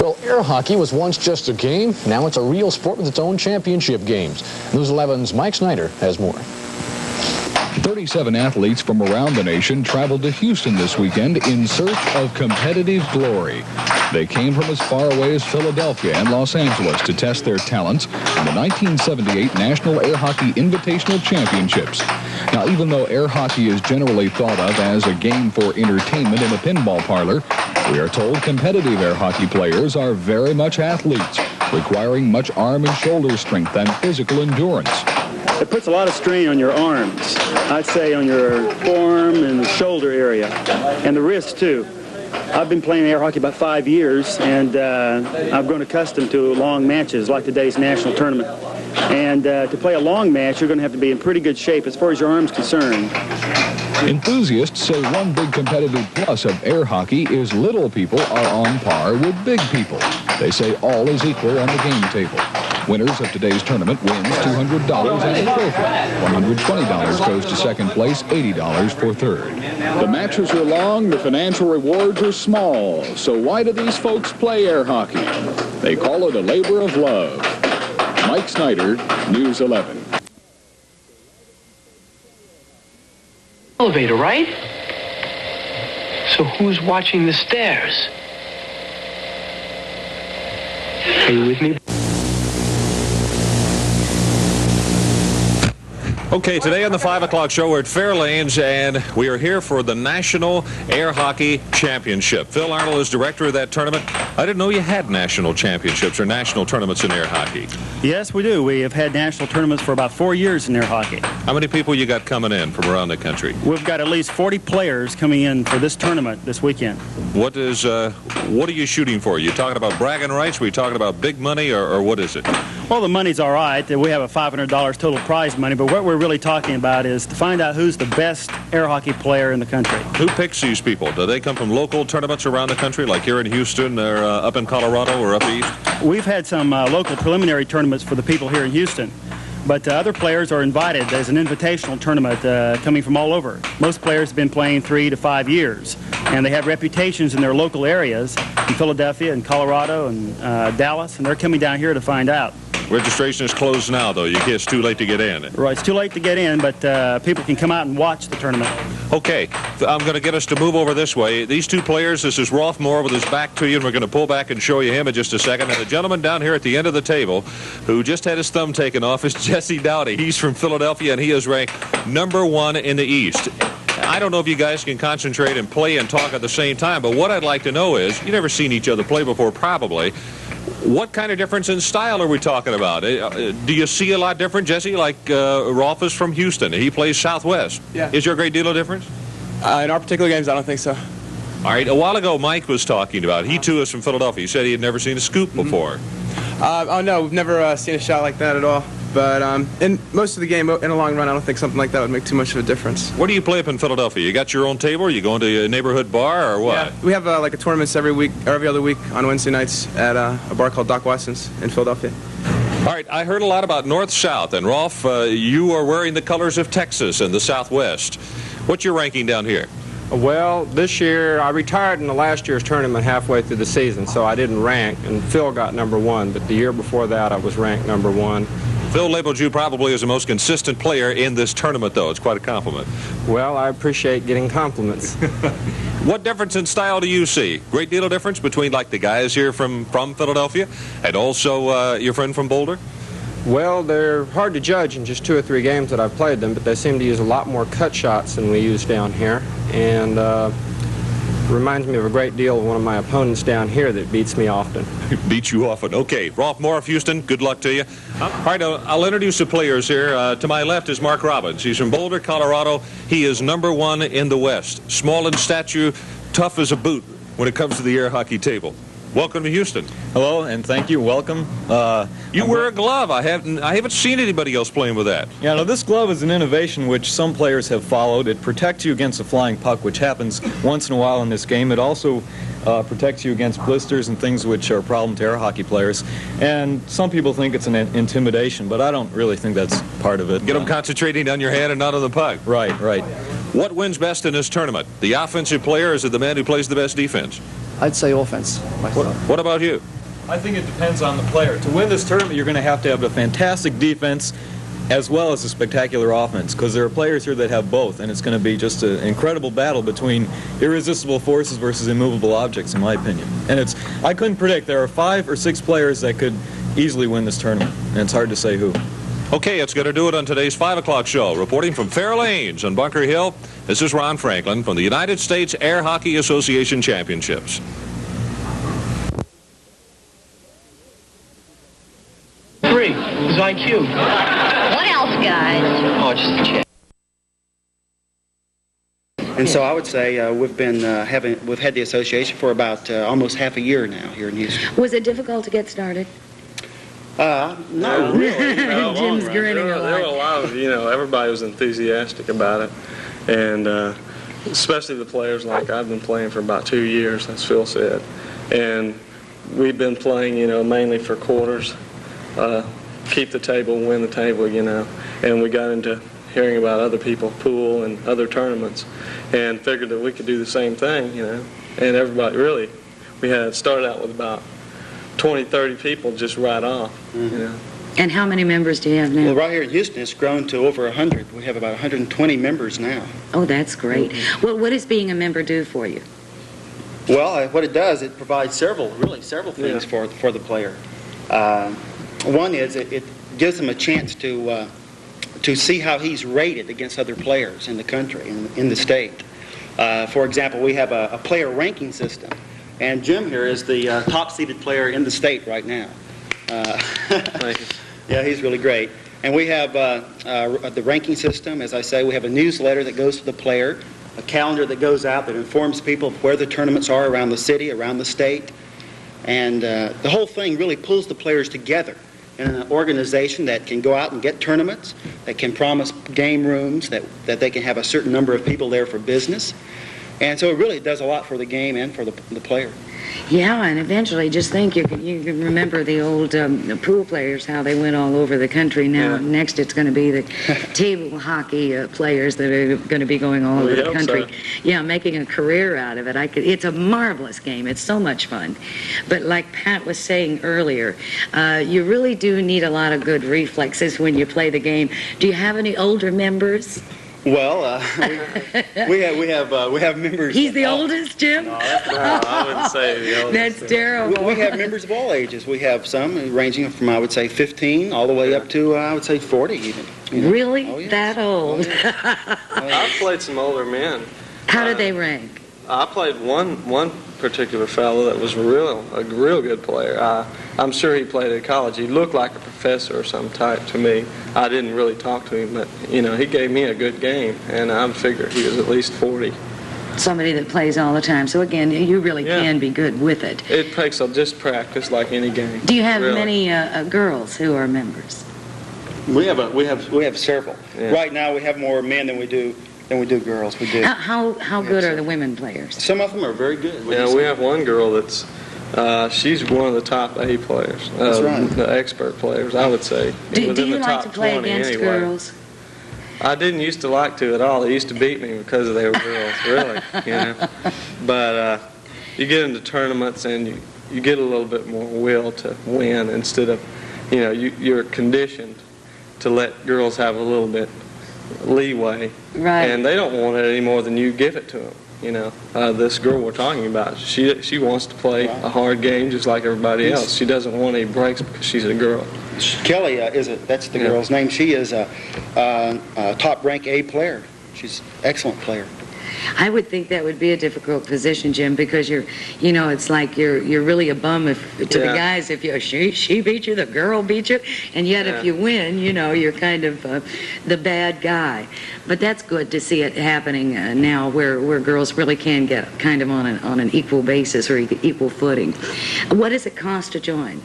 Well, air hockey was once just a game. Now it's a real sport with its own championship games. News 11's Mike Snyder has more. 37 athletes from around the nation traveled to Houston this weekend in search of competitive glory. They came from as far away as Philadelphia and Los Angeles to test their talents in the 1978 National Air Hockey Invitational Championships. Now, even though air hockey is generally thought of as a game for entertainment in a pinball parlor, we are told competitive air hockey players are very much athletes, requiring much arm and shoulder strength and physical endurance. It puts a lot of strain on your arms. I'd say on your forearm and the shoulder area, and the wrist too. I've been playing air hockey about 5 years, and I've grown accustomed to long matches like today's national tournament. And to play a long match, you're going to have to be in pretty good shape as far as your arm's concerned. Enthusiasts say one big competitive plus of air hockey is little people are on par with big people. They say all is equal on the game table. Winners of today's tournament wins $200 and a trophy. $120 goes to second place, $80 for third. The matches are long, the financial rewards are small. So why do these folks play air hockey? They call it a labor of love. Mike Snyder, News 11. Elevator, right? So who's watching the stairs? Are you with me? Okay, today on the 5 o'clock show, we're at Fairlanes, and we are here for the National Air Hockey Championship. Phil Arnold is director of that tournament. I didn't know you had national championships or national tournaments in air hockey. Yes, we do. We have had national tournaments for about 4 years in air hockey. How many people you got coming in from around the country? We've got at least 40 players coming in for this tournament this weekend. What are you shooting for? Are you talking about bragging rights? Are we talking about big money, or what is it? Well, the money's all right. We have a $500 total prize money, but what we're really talking about is to find out who's the best air hockey player in the country. Who picks these people? Do they come from local tournaments around the country, like here in Houston, or up in Colorado, or up east? We've had some local preliminary tournaments for the people here in Houston, but other players are invited. There's an invitational tournament coming from all over. Most players have been playing 3 to 5 years, and they have reputations in their local areas, in Philadelphia and Colorado and Dallas, and they're coming down here to find out. Registration is closed now, though. It's too late to get in. Right, it's too late to get in, but people can come out and watch the tournament. Okay, I'm going to get us to move over this way. These two players, this is Rolf Moore with his back to you, and we're going to pull back and show you him in just a second. And the gentleman down here at the end of the table who just had his thumb taken off is Jesse Dowdy. He's from Philadelphia, and he is ranked #1 in the East. I don't know if you guys can concentrate and play and talk at the same time, but what I'd like to know is, you've never seen each other play before, probably. What kind of difference in style are we talking about? Do you see a lot different, Jesse? Like Rolf is from Houston. He plays Southwest. Yeah. Is there a great deal of difference? In our particular games, I don't think so. All right. A while ago, Mike was talking about, he too is from Philadelphia. He said he had never seen a scoop before. Oh, no, we've never seen a shot like that at all. But in most of the game, in the long run, I don't think something like that would make too much of a difference. Where do you play up in Philadelphia? You got your own table? Or you going to a neighborhood bar or what? Yeah, we have like a tournaments every week, or every other week on Wednesday nights at a bar called Doc Watson's in Philadelphia. All right, I heard a lot about North-South, and Rolf, you are wearing the colors of Texas and the Southwest. What's your ranking down here? Well, this year, I retired in the last year's tournament halfway through the season, so I didn't rank, and Phil got #1, but the year before that, I was ranked #1. Phil labeled you probably as the most consistent player in this tournament, though. It's quite a compliment. Well, I appreciate getting compliments. What difference in style do you see? Great deal of difference between, like, the guys here from Philadelphia and also your friend from Boulder? Well, they're hard to judge in just 2 or 3 games that I've played them, but they seem to use a lot more cut shots than we use down here, and reminds me of a great deal of one of my opponents down here that beats me often. Beats you often. Okay, Rolf Moore of Houston, good luck to you. All right, I'll introduce the players here. To my left is Mark Robbins. He's from Boulder, Colorado. He is #1 in the West. Small in stature, tough as a boot when it comes to the air hockey table. Welcome to Houston. Hello, and thank you. Welcome. You wear a glove. I haven't seen anybody else playing with that. Yeah, no, this glove is an innovation which some players have followed. It protects you against a flying puck, which happens once in a while in this game. It also protects you against blisters and things which are a problem to air hockey players. And some people think it's an intimidation, but I don't really think that's part of it. Get them concentrating on your hand and not on the puck. Right, right. What wins best in this tournament? The offensive player, or is it the man who plays the best defense? I'd say offense. What about you? I think it depends on the player. To win this tournament, you're going to have a fantastic defense as well as a spectacular offense, because there are players here that have both, and it's going to be just an incredible battle between irresistible forces versus immovable objects, in my opinion. And I couldn't predict. There are 5 or 6 players that could easily win this tournament, and it's hard to say who. Okay, it's going to do it on today's 5 o'clock show. Reporting from Fair Lanes on Bunker Hill, this is Ron Franklin from the United States Air Hockey Association Championships. His IQ. What else, guys? Oh, just a check. And so I would say we've had the association for about almost half a year now here in Houston. Was it difficult to get started? No, really. Jim's grinning a lot. There were a lot of, everybody was enthusiastic about it, and especially the players. Like I've been playing for about 2 years, as Phil said, and we've been playing, mainly for quarters. Keep the table, win the table, and we got into hearing about other people, pool and other tournaments, and figured that we could do the same thing, and everybody really, we had started out with about 20, 30 people just right off, And how many members do you have now? Well, right here in Houston, it's grown to over 100. We have about 120 members now. Oh, that's great. Well, what does being a member do for you? Well, what it does, it provides several things for the player. One is it gives him a chance to see how he's rated against other players in the country, in the state. For example, we have a player ranking system, and Jim here is the top-seeded player in the state right now. Thank you. Yeah, he's really great. And we have the ranking system. As I say, we have a newsletter that goes to the player, a calendar that goes out that informs people of where the tournaments are around the city, around the state. And the whole thing really pulls the players together in an organization that can go out and get tournaments, that can promise game rooms, that they can have a certain number of people there for business. And so it really does a lot for the game and for the player. Yeah, and eventually, just think, you can remember the old pool players, how they went all over the country. Now, next it's going to be the table hockey players that are going to be going all over the country. So. Yeah, making a career out of it. It's a marvelous game. It's so much fun. But like Pat was saying earlier, you really do need a lot of good reflexes when you play the game. Do you have any older members? Well, we have members. He's the oldest, Jim? No, I wouldn't say the oldest. That's terrible. Well, we have members of all ages. We have some ranging from, I would say, 15 all the way up to, I would say, 40 even. Really? Oh, yes. That old? Oh, yeah. I've played some older men. How did they rank? I played one particular fellow that was a real good player. I'm sure he played at college. He looked like a professor or some type to me. I didn't really talk to him, but he gave me a good game, and I figure he was at least 40. Somebody that plays all the time. So again, you really can be good with it. It takes just practice, like any game. Do you have many girls who are members? We have several. Yeah. Right now, we have more men than we do girls. We do. How good are the women players? Some of them are very good. Yeah, we have one girl that's she's one of the top A players. That's right. The expert players, I would say. Do you like to play against girls? I didn't used to like to at all. They used to beat me because they were girls, really. But you get into tournaments and you get a little bit more will to win instead of, you're conditioned to let girls have a little bit leeway, right? And they don't want it any more than you give it to them. This girl we're talking about, she wants to play a hard game just like everybody else. She doesn't want any breaks because she's a girl. Kelly that's the girl's name. She is a top rank A player. She's an excellent player. I would think that would be a difficult position, Jim, because it's like you're really a bum to the guys if she beat you, the girl beat you, and yet if you win, you're kind of the bad guy. But that's good to see it happening now, where girls really can get kind of on an equal basis or equal footing. What does it cost to join?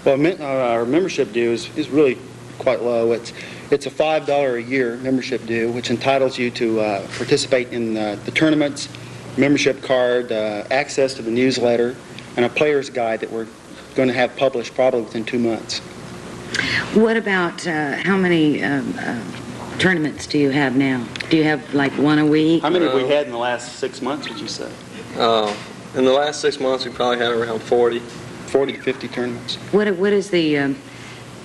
Well, our membership due is really quite low. It's a $5 a year membership due, which entitles you to participate in the tournaments, membership card, access to the newsletter, and a player's guide that we're going to have published probably within 2 months. What about how many tournaments do you have now? Do you have like one a week? How many have we had in the last 6 months, would you say? In the last 6 months, we probably had around 40 to 50 tournaments. What is the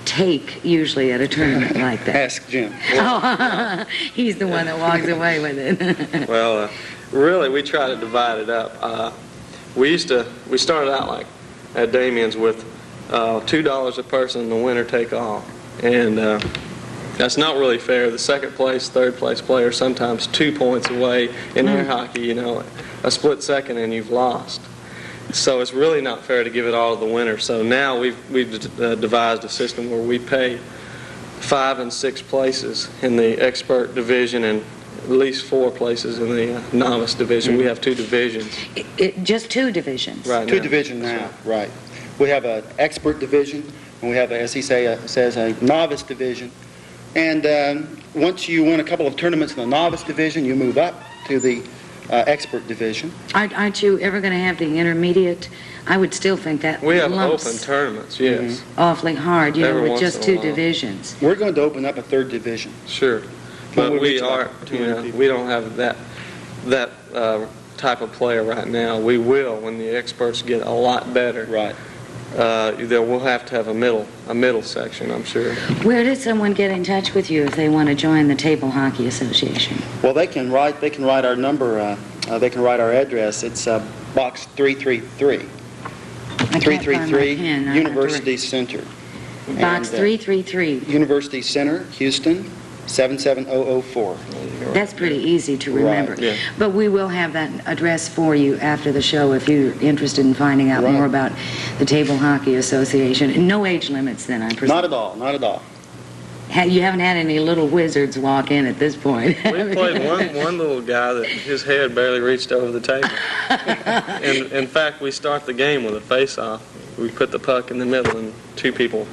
take usually at a tournament like that? Ask Jim. Oh, he's the one that walks away with it. Well, really, we try to divide it up. We started out like at Damien's with $2 a person, the winner take all, and that's not really fair. The second place, third place player sometimes 2 points away in air hockey. You know, a split second and you've lost. So it's really not fair to give it all to the winner. So now we've devised a system where we pay 5 and 6 places in the expert division and at least 4 places in the novice division. We have 2 divisions. Just 2 divisions? Right. 2 divisions now, right. We have an expert division, and we have, as he says, a novice division. And once you win a couple of tournaments in the novice division, you move up to the expert division. Aren't you ever going to have the intermediate? I would still think that we have lumps open tournaments, yes. Awfully hard, you know, with just 2 while. divisions. We're going to open up a 3rd division. Sure. But we are, you know, we don't have that type of player right now. We will when the experts get a lot better. Right. We'll have to have a middle section, I'm sure. Where does someone get in touch with you if they want to join the Table Hockey Association? Well, they can write our number. They can write our address. It's box 333. 333 University Center. Box 333. University Center, Houston, 77004. That's pretty easy to remember. Right. Yeah. But we will have that address for you after the show if you're interested in finding out more about the Table Hockey Association. And no age limits then, I presume? Not at all, not at all. You haven't had any little wizards walk in at this point. We played one little guy that his head barely reached over the table. In fact, we start the game with a face-off. We put the puck in the middle and 2 people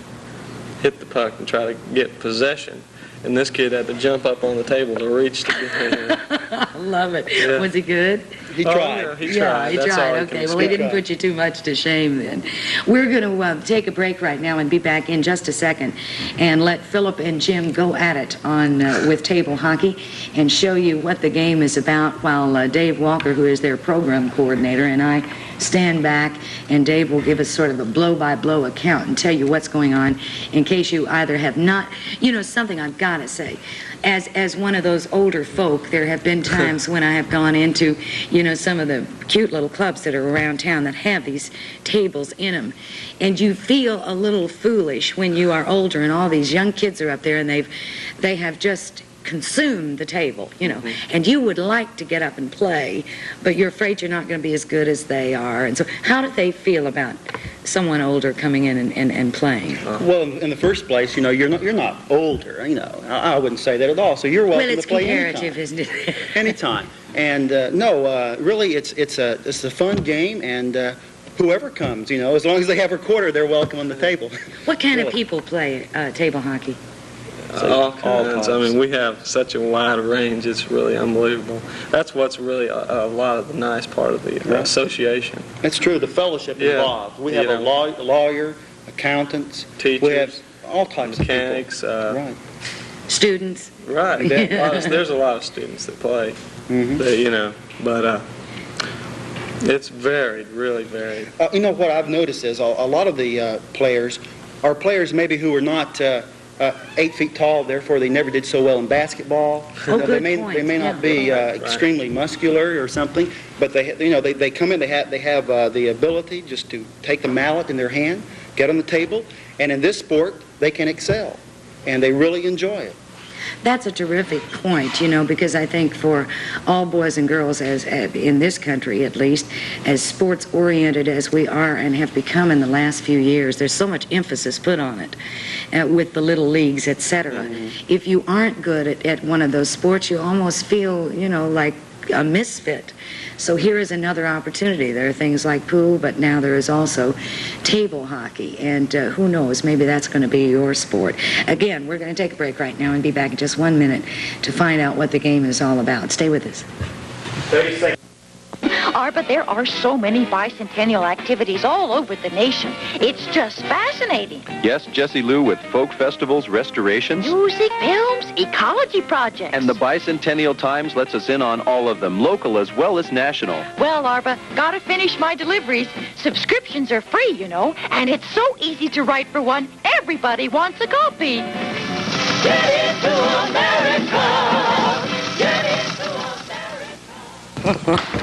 hit the puck and try to get possession. And this kid had to jump up on the table to reach to get in. I love it. Yeah. Was he good? He tried. Yeah, he tried. That's all Okay, well, he didn't put you too much to shame then. We're going to take a break right now and be back in just a second and let Philip and Jim go at it on with table hockey and show you what the game is about while Dave Walker, who is their program coordinator, and I stand back, and Dave will give us sort of a blow-by-blow account and tell you what's going on in case you either have not, you know, something I've got to say. As one of those older folk, there have been times when I have gone into, you know, some of the cute little clubs that are around town that have these tables in them. And you feel a little foolish when you are older and all these young kids are up there and they have just consumed the table, you know, and you would like to get up and play, but you're afraid you're not going to be as good as they are. And so how do they feel about someone older coming in and playing? Well, in the first place, you know, you're not older, you know. I wouldn't say that at all. So you're welcome to play anytime. Well, it's comparative, isn't it? Anytime. And really, it's a fun game, and whoever comes, you know, as long as they have a quarter, they're welcome on the table. What kind of people play table hockey? All kinds. I mean, we have such a wide range. It's really unbelievable. That's what's really a lot of the nice part of the association. That's true. The fellowship involved. We have a lawyer, accountants, teachers, we have all types mechanics, of people. Right. Students. Right. There's a lot of students that play. That, you know, but it's varied, really varied. You know what I've noticed is a lot of the players are players maybe who are not 8 feet tall, therefore they never did so well in basketball. They may not be extremely muscular or something, but they come in. They have the ability just to take the mallet in their hand, get on the table, and in this sport they can excel, and they really enjoy it. That's a terrific point, you know, because I think for all boys and girls, as in this country at least, as sports-oriented as we are and have become in the last few years, there's so much emphasis put on it with the little leagues, etc. If you aren't good at one of those sports, you almost feel, you know, like a misfit. So here is another opportunity. There are things like pool, but now there is also table hockey. And who knows, maybe that's going to be your sport. Again, we're going to take a break right now and be back in just 1 minute to find out what the game is all about. Stay with us. 30 seconds. Arba, there are so many bicentennial activities all over the nation. It's just fascinating. Yes, Jessie Lou, with folk festivals, restorations, Music, films, ecology projects. and the Bicentennial Times lets us in on all of them, local as well as national. Well, Arba, gotta finish my deliveries. Subscriptions are free, you know, and it's so easy to write for one. Everybody wants a copy. Get into America! Get into America!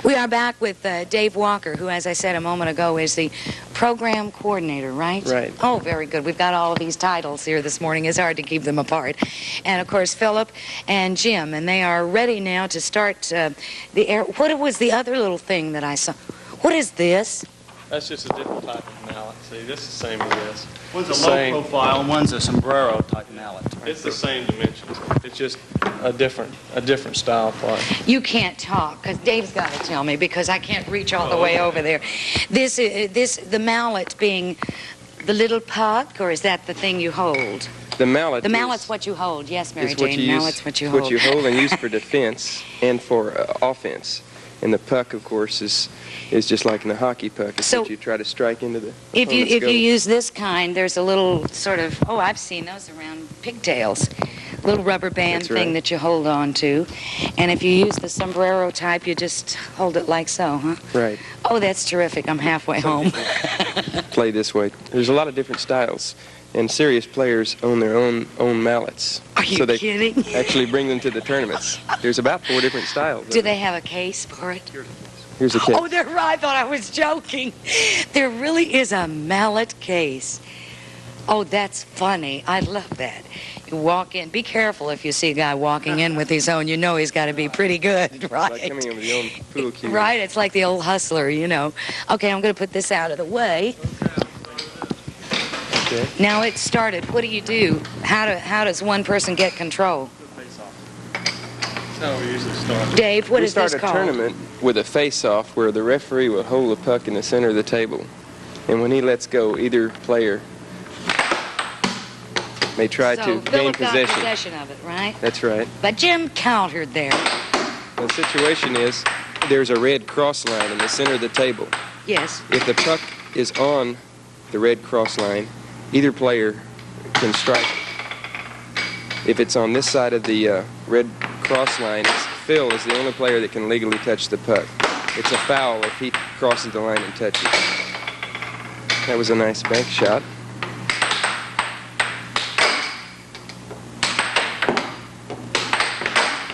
We are back with Dave Walker, who, as I said a moment ago, is the program coordinator, right? Right. Oh, very good. We've got all of these titles here this morning. It's hard to keep them apart. And, of course, Philip and Jim, and they are ready now to start the air. What was the other little thing that I saw? What is this? That's just a different type of mallet. See, this is the same as this. One's a low profile and one's a sombrero type mallet. It's the same dimensions. It's just a different style part. You can't talk, because Dave's got to tell me, because I can't reach all the way over there. The mallet being the little puck, or is that the thing you hold? The mallet. The mallet's what you hold. Yes, Mary is what Jane. you use, Mallet's what you what hold. you hold and use for defense and for offense. And the puck, of course, is just like in a hockey puck. It's So what you try to strike into the If you opponent's goal. use this kind, there's a little sort of, oh, I've seen those around pigtails, little rubber band That's thing right. that you hold on to. And if you use the sombrero type, you just hold it like so, huh? Right. Oh, that's terrific. I'm halfway home. Play this way. There's a lot of different styles, and serious players own their own mallets. Are you so they kidding? actually bring them to the tournaments. There's about 4 different styles. Do they have a case for it? Here's a case. Oh, they're right. I thought I was joking. There really is a mallet case. Oh, that's funny. I love that. You walk in. Be careful if you see a guy walking in with his own. You know he's got to be pretty good, right? Like coming in with your own pool cue. Right. It's like the old hustler, you know. Okay, I'm going to put this out of the way. Okay. Now it's started. What do you do? How does one person get control? That's how we usually start. Dave, what we is this start a called? tournament with a face-off where the referee will hold the puck in the center of the table. And when he lets go, either player may try So to gain Philip got possession. possession of it, right? That's right. But Jim countered there. The situation is there's a red cross line in the center of the table. Yes. If the puck is on the red cross line, either player can strike it. If it's on this side of the red cross line, Phil is the only player that can legally touch the puck. It's a foul if he crosses the line and touches. That was a nice bank shot.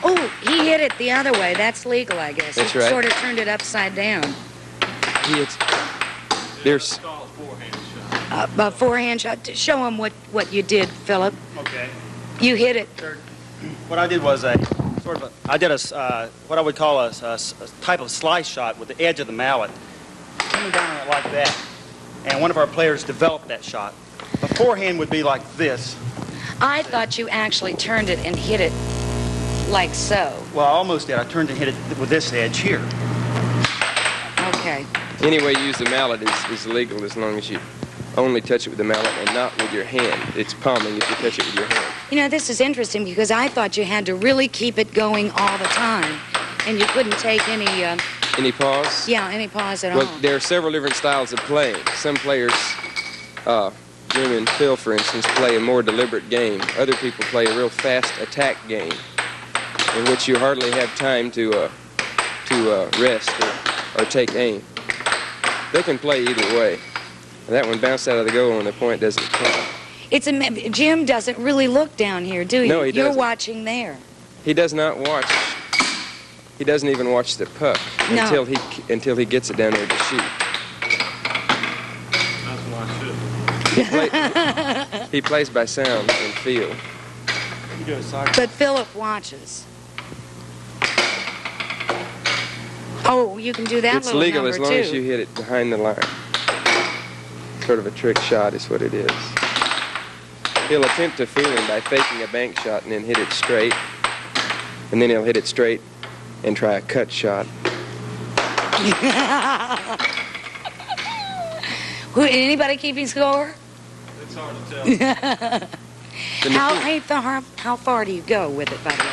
Oh, he hit it the other way. That's legal, I guess. That's He right. sort of turned it upside down. There's A forehand shot. Show him what you did, Philip. Okay. You hit it. What I did was I did what I would call a type of slice shot with the edge of the mallet, coming down on it like that. And one of our players developed that shot. A forehand would be like this. I thought you actually turned it and hit it like so. Well, I almost did. I turned and hit it with this edge here. Okay. any way you use the mallet is legal as long as you only touch it with the mallet and not with your hand. It's palming if you touch it with your hand. You know, this is interesting because I thought you had to really keep it going all the time, and you couldn't take any... Any pause? Yeah, any pause at all. Well, there are several different styles of playing. Some players, Jim and Phil, for instance, play a more deliberate game. Other people play a real fast attack game in which you hardly have time to rest or take aim. They can play either way. That one bounced out of the goal and the point doesn't count. Jim doesn't really look down here, do you? No, he You're doesn't. watching there. He does not watch. He doesn't even watch the puck No. until he gets it down there to shoot. That's what I should. He plays by sound and feel. But Philip watches. Oh, you can do that It's little legal number as long too. as you hit it behind the line. Sort of a trick shot is what it is. He'll attempt to fool him by faking a bank shot and then hit it straight. And then he'll hit it straight and try a cut shot. Anybody keeping score? It's hard to tell. How far do you go with it, by the way?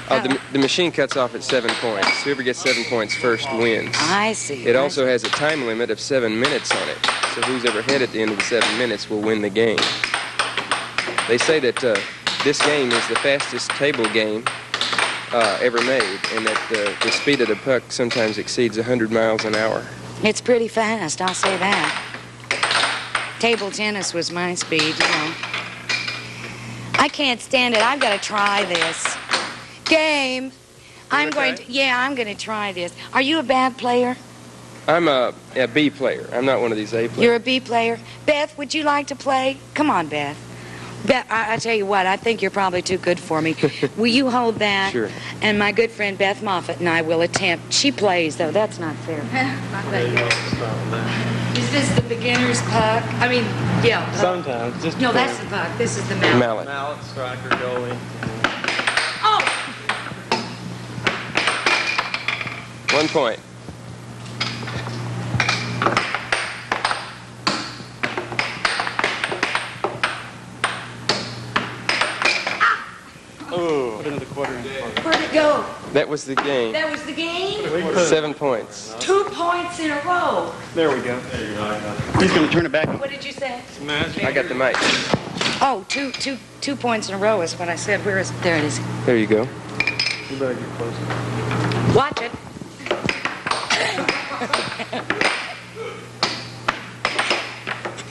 The machine cuts off at 7 points. Whoever gets 7 points first wins. I see. It also has a time limit of 7 minutes on it. So who's ever ahead at the end of the 7 minutes will win the game. They say that this game is the fastest table game ever made, and that the speed of the puck sometimes exceeds 100 miles an hour. It's pretty fast, I'll say that. Table tennis was my speed, you know. I can't stand it. I've got to try this. Game. I'm going to try this. Are you a bad player? I'm a B player. I'm not one of these A players. You're a B player. Beth, would you like to play? Come on, Beth. Beth, I tell you what, I think you're probably too good for me. Will you hold that? Sure. And my good friend Beth Moffat and I will attempt. She plays, though. That's not fair. Is this the beginner's puck? I mean, yeah. Sometimes. Just no, that's the puck. This is the mallet. Mallet. Mallet, striker, goalie. Oh! 1 point. Oh. Put into the quarter. Where'd it go? That was the game. That was the game? 7 points. 2 points in a row. There we go. He's going to turn it back. What did you say? I got the mic. Oh, 2 points in a row is what I said. Where is it? There it is. There you go. You better get closer. Watch it.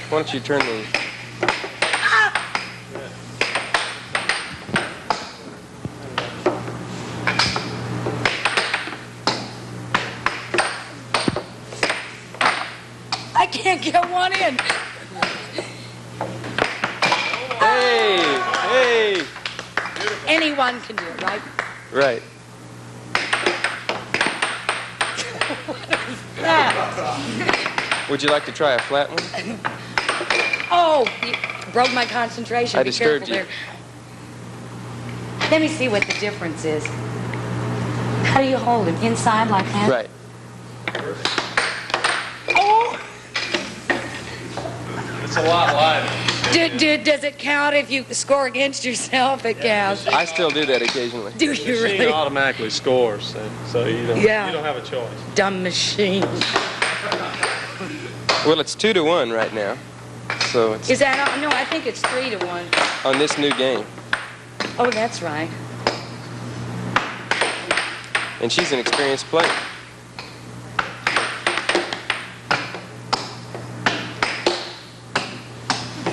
Why don't you turn the... I can't get one in. Hey! Anyone can do it, right? Right. That. Would you like to try a flat one? Oh, you broke my concentration. I Be disturbed careful you. there. Let me see what the difference is. How do you hold it? Inside like that? Right. Oh! It's a lot lighter. Does it count if you score against yourself? It counts. I still do that occasionally. Do you The machine really? automatically scores, so you don't have a choice. Dumb machine. Well, it's 2-1 right now. So it's Is that, no, I think it's 3-1. on this new game. Oh, that's right. And she's an experienced player.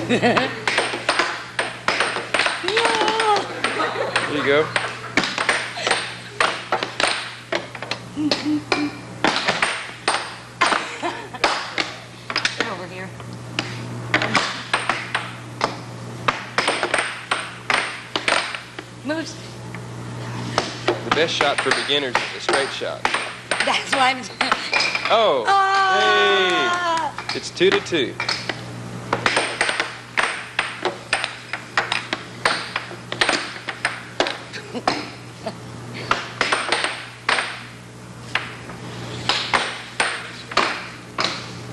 Yeah. There you go. Get over here. Moves. The best shot for beginners is a straight shot. That's why I'm... Oh! Ah! Hey! It's 2-2.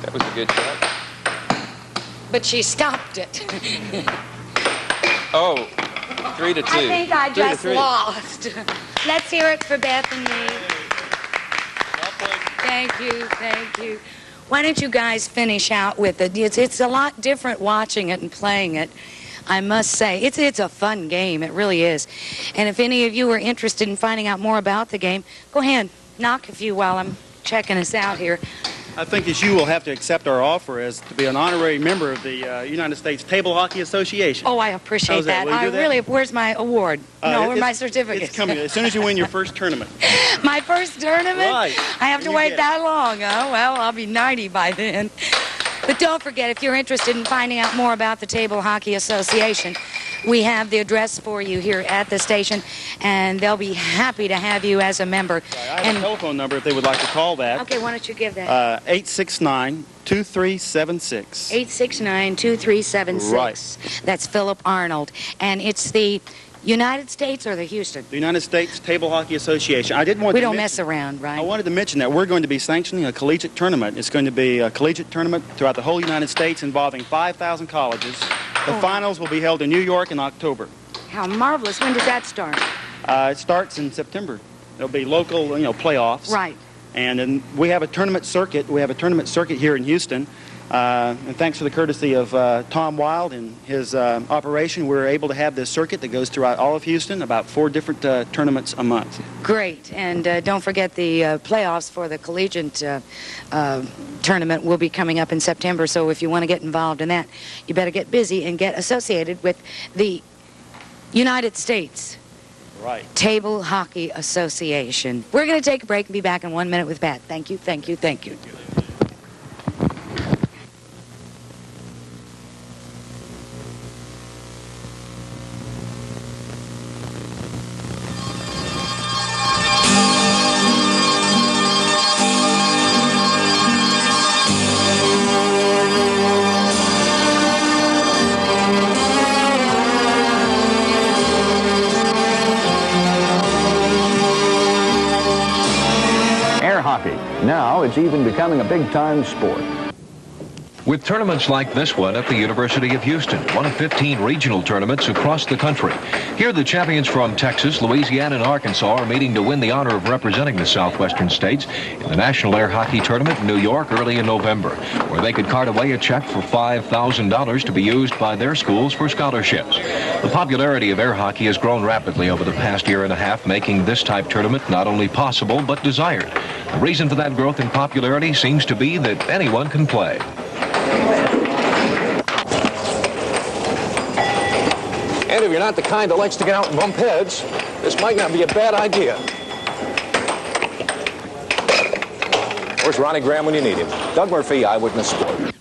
That was a good shot. But she stopped it. Oh, 3-2. I think I just 3-3. lost. Let's hear it for Beth and me. Thank you, thank you. Why don't you guys finish out with it? It's a lot different watching it and playing it, I must say. It's a fun game, it really is. And if any of you are interested in finding out more about the game, go ahead, knock a few while I'm checking us out here. I think as you will have to accept our offer as to be an honorary member of the United States Table Hockey Association. Oh, I appreciate How's that? that. Will you I do that? really, where's my award? No, where's my certificate? It's coming as soon as you win your first tournament. My first tournament? Right. I have to You wait get that long. Oh, well, I'll be 90 by then. But don't forget, if you're interested in finding out more about the Table Hockey Association, we have the address for you here at the station, and they'll be happy to have you as a member. I have a telephone number if they would like to call that. Okay, why don't you give that? 869-2376. 869-2376. Right. That's Philip Arnold. And it's the United States or the Houston? The United States Table Hockey Association. I did want We to don't mention, mess around, right? I wanted to mention that we're going to be sanctioning a collegiate tournament. It's going to be a collegiate tournament throughout the whole United States involving 5,000 colleges. The finals will be held in New York in October. How marvelous. When does that start? It starts in September. There'll be local, playoffs. Right. And then we have a tournament circuit. We have a tournament circuit here in Houston. And thanks to the courtesy of Tom Wild and his operation, we're able to have this circuit that goes throughout all of Houston, about 4 different tournaments a month. Great. And don't forget the playoffs for the collegiate tournament will be coming up in September. So if you want to get involved in that, you better get busy and get associated with the United States Table Hockey Association. We're going to take a break and be back in 1 minute with Pat. Thank you, thank you, thank you. Now it's even becoming a big-time sport. With tournaments like this one at the University of Houston, one of 15 regional tournaments across the country. Here the champions from Texas, Louisiana, and Arkansas are meeting to win the honor of representing the southwestern states in the National Air Hockey Tournament in New York early in November, where they could cart away a check for $5,000 to be used by their schools for scholarships. The popularity of air hockey has grown rapidly over the past year and a half, making this type tournament not only possible but desired. The reason for that growth in popularity seems to be that anyone can play. And if you're not the kind that likes to get out and bump heads, this might not be a bad idea. Where's Ronnie Graham when you need him? Doug Murphy, Eyewitness Sport.